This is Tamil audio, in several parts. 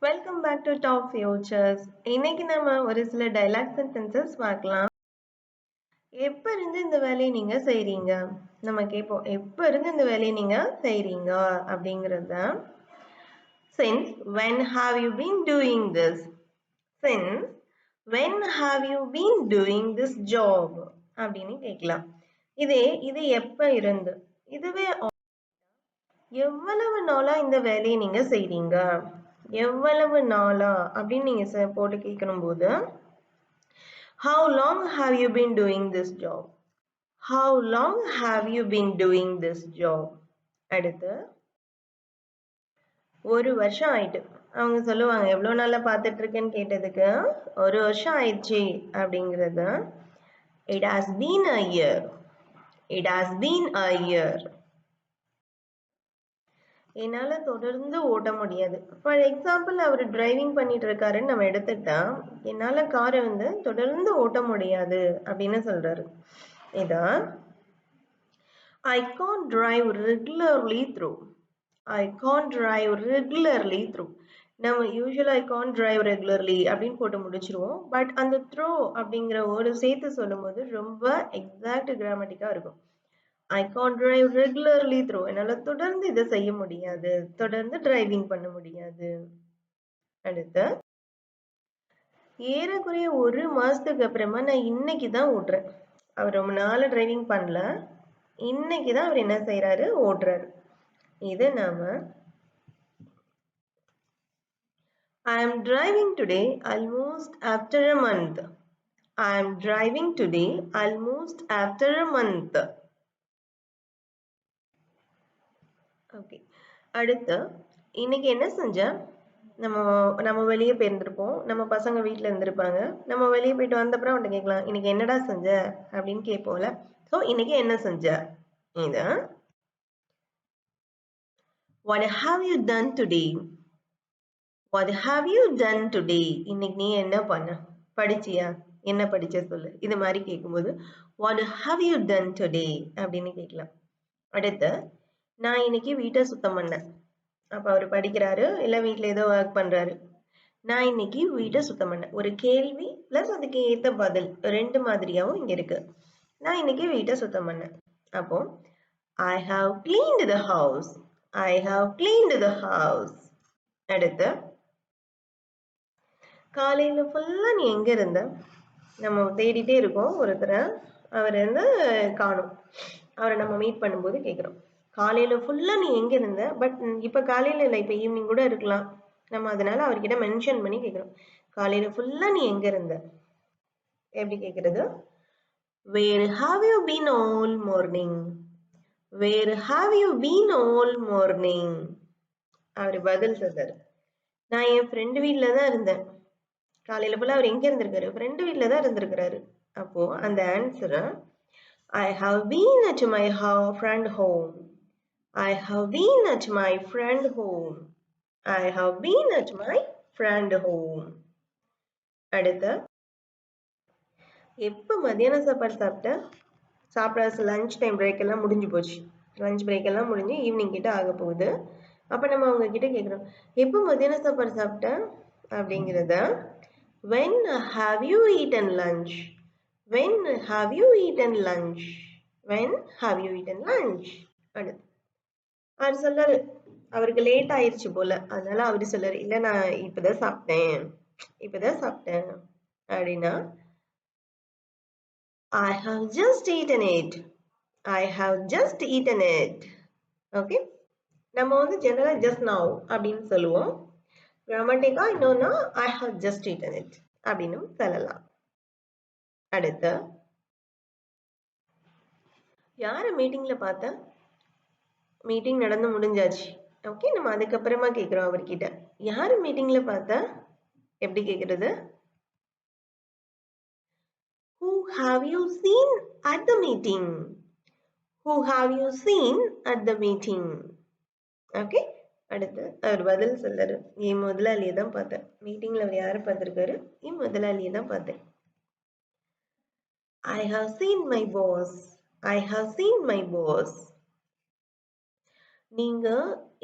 Welcome back to Top Futures. இன்னைக்கு நம்ம ஒரு சில டைலாக் சென்டென்சஸ் பார்க்கலாம். எப்ப இருந்து இந்த வேலையை நீங்க செய்றீங்க? நம்ம கேட்போம். எப்ப இருந்து இந்த வேலையை நீங்க செய்றீங்க அப்படிங்கறத. Since when have you been doing this? Since when have you been doing this job? அப்படின்னு கேட்கலாம். இது எப்ப இருந்து? இதுவே எவ்வளவு நாளா இந்த வேலையை நீங்க செய்றீங்க? எவ்வளவு நாளா அப்படின்னு நீங்க போட்டு கேட்கணும் போது how long have you been doing this job? How long have you been doing this job? அடுத்து ஒரு வருஷம் ஆயிட்டு. அவங்க சொல்லுவாங்க எவ்வளவு நாளா பார்த்துட்டு இருக்கேன்னு கேட்டதுக்கு ஒரு வருஷம் ஆயிடுச்சு அப்படிங்கிறது it has been a year. It has been a year. என்னால தொடர்ந்து ஓட்ட முடியாது. ஃபார் எக்ஸாம்பிள் அவர் டிரைவிங் பண்ணிட்டு இருக்காருன்னு நம்ம எடுத்துக்கிட்டா என்னால காரை தொடர்ந்து ஓட்ட முடியாது அப்படின்னு சொல்றாரு. இதான் I can't drive regularly through. I can't drive regularly through. நம்ம யூஸ்வலா I can't drive regularly அப்படின்னு போட்டு முடிச்சிருவோம். பட் அந்த த்ரோ அப்படிங்கிற ஒரு சேர்த்து சொல்லும் போது ரொம்ப எக்ஸாக்ட் கிராமட்டிக்கா இருக்கும். I can't drive regularly through. என்னால தொடர்ந்து இதை செய்ய முடியாது. தொடர்ந்து டிரைவிங் பண்ண முடியாது. அடுத்து ஏறக்குறைய ஒரு மாசத்துக்கு அப்புறமா நான் இன்னைக்குதான் ஓட்டுறேன். அவர் ரொம்ப நாளா டிரைவிங் பண்ணல. இன்னைக்குதான் அவர் என்ன செய்யறாரு? ஓட்டுறாரு. இது நாம I am driving today almost after a month. I am driving today almost after a month. Okay. அடுத்து இன்னைக்கு என்ன செஞ்ச? நம்ம வெளியே போயிருந்திருப்போம். நம்ம பசங்க வீட்டுல இருந்திருப்பாங்க. நம்ம வெளியே போயிட்டு வந்த அப்புறம் அவன்கிட்ட கேட்கலாம் இன்னைக்கு என்னடா செஞ்ச அப்படின்னு கேட்போம்ல. சோ இன்னைக்கு என்ன செஞ்ச? இது What have you done today? What have you done today? இன்னைக்கு நீ என்ன பண்ண? படிச்சியா? என்ன படிச்ச சொல்லு. இது மாதிரி கேட்கும்போது What have you done today? அப்படின்னு கேட்கலாம். அடுத்து நான் இன்னைக்கு வீட்டை சுத்தம் பண்ணேன். அப்ப அவர் படிக்கிறாரு இல்ல வீட்டுல ஏதோ ஒர்க் பண்றாரு. நான் இன்னைக்கு வீட்டை சுத்தம் பண்ணேன். ஒரு கேள்வி பிளஸ் அதுக்கு ஏத்த பதில் ரெண்டு மாதிரியாவும் இங்க இருக்கு. நான் இன்னைக்கு வீட்டை சுத்தம் பண்ணேன். அப்போ I have cleaned the house. I have cleaned the house. அடுத்து காலையில ஃபுல்லா நீ எங்க இருந்த? நம்ம தேடிட்டே இருக்கோம் ஒருத்தரை. அவர் காணும். அவரை நம்ம மீட் பண்ணும்போது கேட்கிறோம் காலையில ஃபுல்லா நீ எங்க இருந்த? பட் இப்ப காலையில இல்லை, இப்ப ஈவினிங் கூட இருக்கலாம். நம்ம அதனால அவர்கிட்ட மென்ஷன் பண்ணி கேட்கிறோம் காலையில ஃபுல்லா நீ எங்க இருந்த? எப்படி கேட்கறது? Where have you been all morning? Where have you been all morning? அவரு பதில் சொல்றாரு நான் என் ஃப்ரெண்டு வீட்டுல தான் இருந்தேன். காலையில போல அவர் எங்க இருந்திருக்காரு? ஃப்ரெண்டு வீட்டுல தான் இருந்திருக்கிறாரு. அப்போ அந்த answer I have been at my friend home. I have been at my friend home. I have been at my friend home. அடுத்து எப்ப மதியான சாப்பாடு சாப்பிட்ட? சாப்பிட லஞ்ச் டைம் பிரேக் எல்லாம் முடிஞ்சு போச்சு. லஞ்ச் பிரேக் எல்லாம் முடிஞ்சு ஈவினிங் கிட்ட ஆக போகுது. அப்ப நம்ம அவங்க கிட்ட கேட்கிறோம் எப்ப மதியான சாப்பாடு சாப்பிட்ட அப்படிங்கிறத When have you eaten lunch? When have you eaten lunch? When have you eaten lunch? அடுத்து அவர் சொல்றாரு அவருக்கு லேட் ஆயிடுச்சு போல, அதனால அவரு சொல்றாரு இல்ல நான் இப்பதான் சாப்பிட்டேன் அப்படின்னா I have just eaten it. I have just eaten it. Okay, நம்ம ஜெனரலா just now அப்படின்னு சொல்லுவோம். கிராமட்டிக்கா இன்னொன்னா I have just eaten it அப்படின்னு சொல்லலாம். அடுத்து யார மீட்டிங்ல பார்த்த? மீட்டிங் நடந்து முடிஞ்சாச்சு. ஓகே, நம்ம அதுக்கப்புறமா கேட்கிறோம் அவர்கிட்ட யாரு மீட்டிங்ல பார்த்த? எப்படி கேட்கிறது? Who have you seen at the meeting? Who have you seen at the meeting? Okay, அடுத்து அவர் பதில் சொல்றாரு என் முதலாளியை தான் பார்த்தேன். மீட்டிங்ல அவர் யாரை பார்த்திருக்காரு? என் முதலாளியை தான் பார்த்தேன். I have seen my boss. I have seen my boss. நீங்க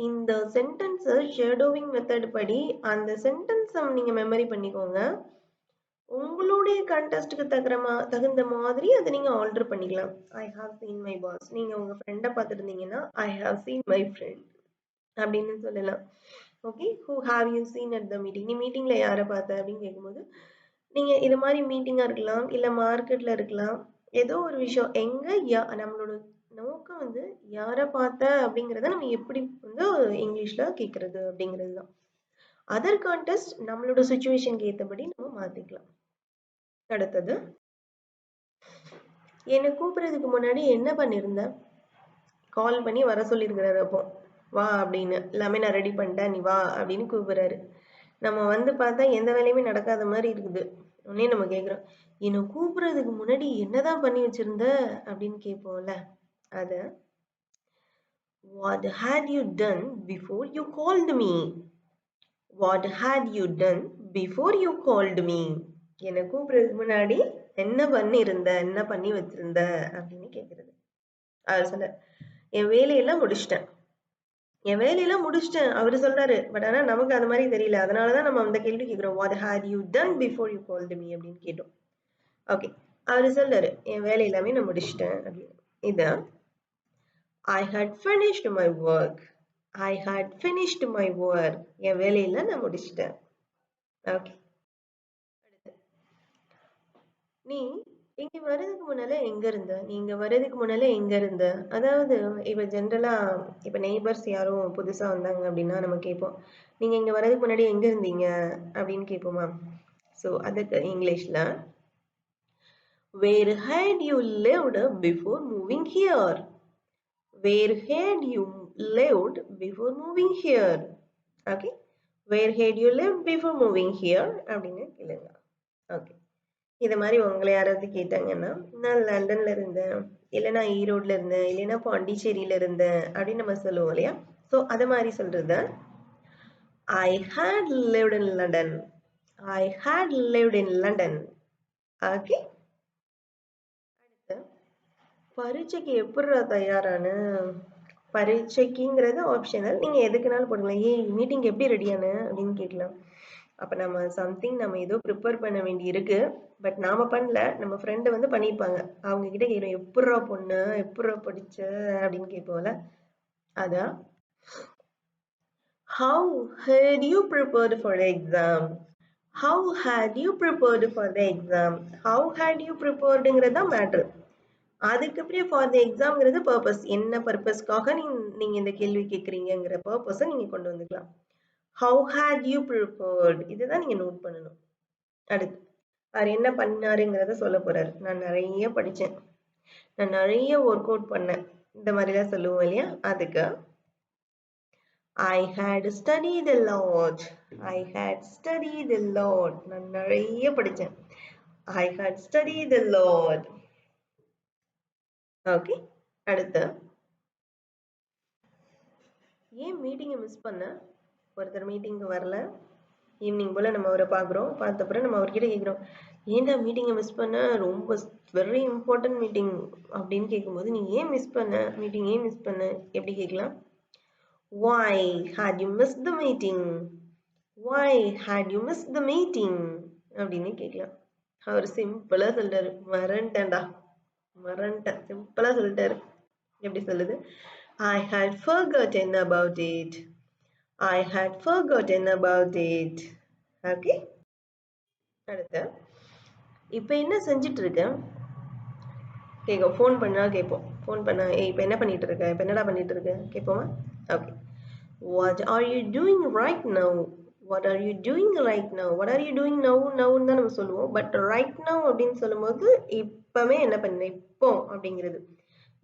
இந்த சென்டென்ஸ் ஷேடோவிங் மெத்தட் படி அந்த சென்டென்ஸை நீங்க மெமரி பண்ணிக்கோங்க. உங்களுடைய கண்டெஸ்ட்க்கு தகுந்த மாதிரி அதை நீங்க ஆல்டர் பண்ணிக்கலாம். I have seen my boss, நீங்க உங்க ஃப்ரெண்டை பார்த்துருந்தீங்கன்னா I have seen my friend அப்படின்னு சொல்லலாம். Okay, who have you seen at the meeting, நீ மீட்டிங்ல யாரை பார்த்த அப்படின்னு கேட்கும்போது நீங்க இது மாதிரி மீட்டிங்கா இருக்கலாம், இல்ல மார்க்கெட்ல இருக்கலாம், ஏதோ ஒரு விஷயம் எங்க நம்மளோட நோக்கம் வந்து யாரை பார்த்த அப்படிங்கிறத நம்ம எப்படி வந்து இங்கிலீஷ்ல கேட்கறது அப்படிங்கிறது தான். அதர் கான்டெஸ்ட் நம்மளோட சுச்சுவேஷனுக்கு ஏற்றபடி நம்ம மாத்திக்கலாம். அடுத்தது, என்னை கூப்பிடுறதுக்கு முன்னாடி என்ன பண்ணிருந்த? கால் பண்ணி வர சொல்லியிருக்கிறாரு, அப்போ வா அப்படின்னு, எல்லாமே நான் ரெடி பண்ணிட்டேன் நீ வா அப்படின்னு கூப்பிடுறாரு. நம்ம வந்து பார்த்தா எந்த வேலையுமே நடக்காத மாதிரி இருக்குது. உடனே நம்ம கேட்குறோம், என்னை கூப்பிடுறதுக்கு முன்னாடி என்னதான் பண்ணி வச்சிருந்த அப்படின்னு கேட்போம்ல. அத what had you done before you called me? What had you done before you called me? என்னை கூப்பிடுறதுக்கு முன்னாடி என்ன பண்ணி இருந்த, என்ன பண்ணி வச்சிருந்த அப்படின்னு கேட்கறது. அவர் சொல்ல, என் வேலையெல்லாம் முடிச்சிட்டேன், என் வேலையெல்லாம் முடிச்சிட்டேன் அவரு சொல்றாரு. பட் ஆனா நமக்கு அந்த மாதிரி தெரியல. அதனாலதான் நம்ம அந்த கேள்வி கேட்கிறோம், what had you done before you called me அப்படின்னு கேட்டோம். ஓகே, அவரு சொல்றாரு என் வேலை எல்லாமே நான் முடிச்சிட்டேன் அப்படின்னு. இதான் I had finished my work. I had finished my work. என் வேலையெல்லாம் நான் முடிச்சிட்டேன். ஓகே, நீ இங்க வர்றதுக்கு முன்னால எங்க இருந்த, நீங்க வர்றதுக்கு முன்னால எங்க இருந்த. அதாவது இப்ப ஜென்ரலா இப்ப நெய்பர்ஸ் யாரும் புதுசா வந்தாங்க அப்படின்னா நம்ம கேட்போம், நீங்க இங்க வர்றதுக்கு முன்னாடி எங்க இருந்தீங்க அப்படின்னு கேட்போமா. சோ அதுக்கு இங்கிலீஷ்ல where had you lived before moving here? Where had you lived before moving here? Okay, where had you lived before moving here அப்படின்னு கேளுங்க. ஓகே, இது மாதிரி உங்களை யாராவது கேட்டாங்கன்னா நான் லண்டன்ல இருந்தேன், இல்லைன்னா ஈரோட்ல இருந்தேன், இல்லைன்னா பாண்டிச்சேரியில இருந்தேன் அப்படின்னு நம்ம சொல்லுவோம் இல்லையா. ஸோ அது மாதிரி சொல்றது I had lived in London. I had lived in London. Okay, பரீட்சைக்கு எப்படிடா தயாரான. பரீட்சைக்குங்கிறது ஆப்ஷனல், நீங்க எதுக்குனாலும் போடலாம். ஏய் மீட்டிங் எப்படி ரெடியான அப்படின்னு கேட்கலாம். அப்ப நம்ம சம்திங் நம்ம ஏதோ ப்ரிப்பேர் பண்ண வேண்டி இருக்கு, பட் நாம பண்ணல, நம்ம ஃப்ரெண்டு வந்து பண்ணியிருப்பாங்க. அவங்க கிட்ட கேட்கிறோம், எப்படிரா பொண்ணு, எப்படிரா படிச்ச அப்படின்னு கேட்போம்ல. அதான் how had you prepared for the exam? How had you prepared for the exam? How had you preparedங்கிறது தான் மேட்டர். அதுக்கப்புறம் ஃபார் த எக்ஸாம்ங்கிறது பர்பஸ், என்ன பர்பஸ்க்காக நீங்க இந்த கேள்வி கேட்குறீங்கிற பர்பஸை நீங்க கொண்டு வந்துக்கலாம். ஹவு ஹேட் யூ ப்ரிப்பேர்ட், இதுதான் நீங்க நோட் பண்ணணும். அடுத்து அவர் என்ன பண்ணாருங்கிறத சொல்ல போறாரு. நான் நிறைய படிச்சேன், நான் நிறைய ஒர்க் அவுட் பண்ணேன், இந்த மாதிரிலாம் சொல்லுவோம் இல்லையா. அதுக்கு I had studied a lot. I had studied a lot. நான் நிறைய படிச்சேன். I had studied a lot. Okay, அடுத்து ஏன் மீட்டிங்கை மிஸ் பண்ண. ஒருத்தர் மீட்டிங்கு வரல, ஈவினிங் போல் நம்ம அவரை பார்க்குறோம், பார்த்தப்பறம் நம்ம அவர்கிட்ட கேட்குறோம், ஏன்டா மீட்டிங்கை மிஸ் பண்ண, ரொம்ப வெரி இம்பார்ட்டன்ட் மீட்டிங் அப்படின்னு கேட்கும்போது நீ ஏன் மிஸ் பண்ண மீட்டிங், ஏன் மிஸ் பண்ண எப்படி கேட்கலாம். why had you missed the meeting? why had you missed the meeting அப்படின்னு கேட்கலாம். அவர் சிம்பிளா சொல்லிட்டாரு, மறந்துட்டேன்டா, மறந்துட்டேன், சிம்பிளா சொல்லிட்டாரு. எப்படி சொல்லுது, I had forgotten about it. I had forgotten about it. Okay, அடுத்து இப்போ என்ன செஞ்சிட்டு இருக்கேன் கேட்கும். ஃபோன் பண்ணா கேட்போம், ஃபோன் பண்ணா ஏய் இப்போ என்ன பண்ணிட்டு இருக்க, இப்போ என்னடா பண்ணிட்டு இருக்க கேட்போமா. Okay, what are you doing right now? what are you doing right now? what are you doing now? நவுன்னு தான் நம்ம சொல்லுவோம், பட் ரைட் நவ் அப்படின்னு சொல்லும்போது இப்பவே என்ன பண்ண, இப்போ அப்படிங்கிறது.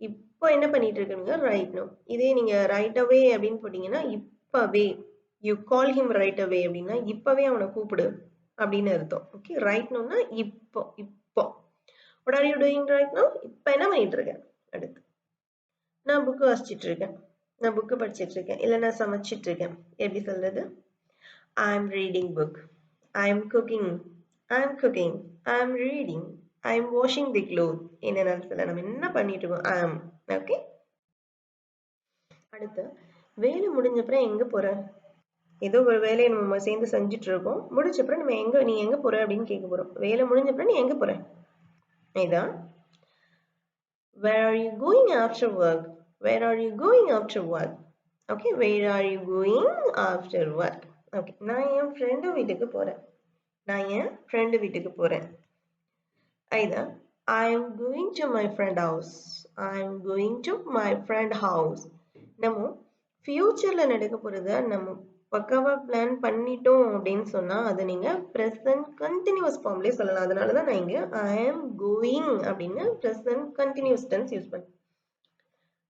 இப்போ என்ன பண்ணிட்டு இருக்கீங்க, ரைட் நவ். இதே நீங்க ரைட் அவே அப்படின்னு போட்டீங்கன்னா இப்பவே, you call him right away அப்படின்னா இப்பவே அவனை கூப்பிடு அப்படின்னு அர்த்தம். ஓகே, ரைட் நவ்னா இப்போ. இப்போ what are you doing right now? இப்போ என்ன பண்ணிட்டு இருக்கேன். அடுத்து நான் புக்கு வாசிச்சுட்டு இருக்கேன், நான் புக்கு படிச்சுட்டு இருக்கேன், இல்லை நான் சமைச்சிட்டு இருக்கேன். எப்படி சொல்றது, I am reading book, I am cooking, I am cooking, I am reading, I am washing the clothes. என்ன நேரத்தில் நம்ம என்ன பண்ணிட்டு இருக்கோம், I am. ஓகே, அடுத்து வேலை முடிஞ்சப்புறம் எங்க போற? ஏதோ ஒரு வேலையை நம்ம சேர்ந்து செஞ்சுட்டு இருக்கோம். முடிச்சப்புறம் நீ எங்க போற அப்படின்னு கேட்க போறோம். வேலை முடிஞ்சப்புறம் நீ எங்க போற? இதான் where are you going after work? Where are you going after work? Okay, where are you going after work? Okay, நான் என் ஃப்ரெண்டு வீட்டுக்கு போறேன். ஐதான் I am going to my friend house. I am going to my friend house. நம்ம ஃபியூச்சர்ல நடக்க போறத நம்ம பக்காவா பிளான் பண்ணிட்டோம் அப்படின்னு சொன்னா அதை நீங்க present continuous ஃபார்ம்லயே சொல்லலாம். அதனாலதான் நான் இங்க I am going அப்படின்னு present continuous tense யூஸ் பண்ணேன்.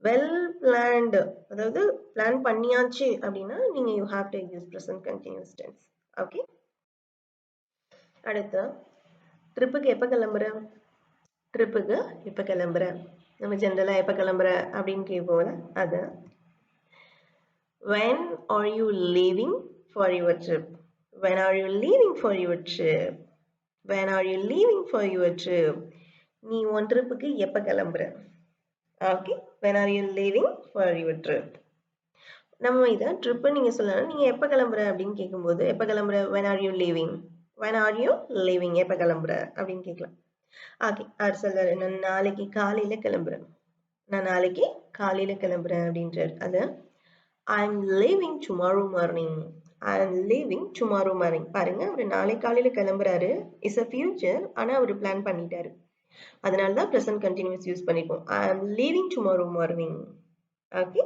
வெல் பிளான்டு, அதாவது பிளான் பண்ணியாச்சு அப்படின்னா நீங்க you have to use present continuous tense. Okay, அடுத்து ட்ரிப்புக்கு எப்ப கிளம்புற? நம்ம ஜென்ரலா எப்ப கிளம்புற அப்படின்னு கேட்போம்ல, அது when are you leaving for your trip? When are you leaving for your trip? When are you leaving for your trip? நீ உன் ட்ரிப்புக்கு எப்ப கிளம்புற? Okay, when are you leaving for your trip? நம்ம இதை ட்ரிப்பு நீங்க சொல்லலாம். நீங்க எப்ப கிளம்புற அப்படின்னு கேட்கும்போது எப்ப கிளம்புற, when are you leaving? When are you leaving? எப்ப கிளம்புற அப்படின்னு கேட்கலாம். ஓகே, அவர் சொல்றாரு நான் நாளைக்கு காலையில கிளம்புறேன் அப்படின்றாரு. அது I'm leaving tomorrow morning. பாருங்க, அவரு நாளை காலையில கிளம்புறாரு. இஸ் a future, ஆனா அவரு பிளான் பண்ணிட்டாரு. அதனாலதான் present continuous யூஸ் பண்ணிருக்கோம். I am leaving tomorrow morning. Okay,